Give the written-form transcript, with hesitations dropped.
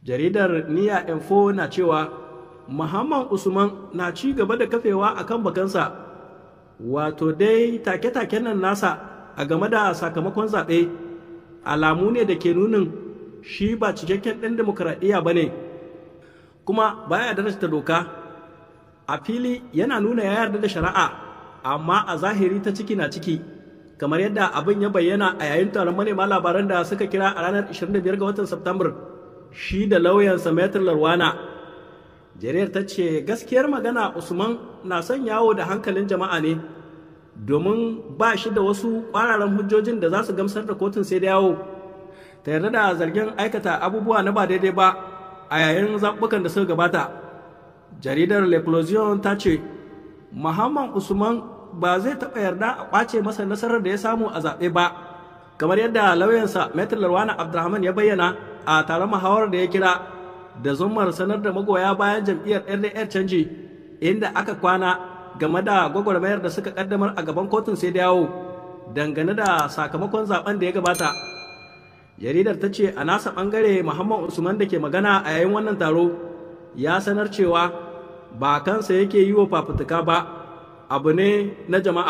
Jaridar Niya Info na cewa Muhammad Usman na ci gaba da kafewa akan bakansa, wato dai take-taken nan nasa a game da sakamakon zaɓe alamu ne da ke nunin shi ba cikakken ɗan demokuraɗiyya ba ne, kuma baya darasta doka. A fili yana nuna ya yarda da shari'a, amma a zahiri ta ciki na ciki, kamar yadda abin ya bayyana a yayin taron manema labaran da suka kira a ranar 25 ga watan Septambar, shi da lauyansa Maitre Larwana. Jaridar ta ce gaskiyar magana Usman na son yawo da hankalin jama'a ne, domin ba shi da wasu ƙwararan hujjojin da za su gamsar da kotun sai da yawo ta yarda da zargin aikata abubuwa na ba daidai ba a yayin zaɓuɓɓukan da suka gabata. Jaridar L'Eclosion ta ce Muhammad Usman ba zai taɓa yarda a ƙwace masa nasarar da ya samu a zaɓe ba, kamar yadda lauyansa Maitre Larwana Abdurrahman ya bayyana a taron muhawarar da ya kira da zummar sanar da magoya bayan jam'iyyar RDR canji, inda aka kwana game da gwagwarmayar da suka kaddamar a gaban kotun sai da yawo dangane da sakamakon zaben da ya gabata. Jaridar ta ce a nasa bangare Muhammad Usman da ke magana a yayin wannan taro ya sanar cewa ba kansa yake yi wa fafutuka ba, abu ne na jama'a.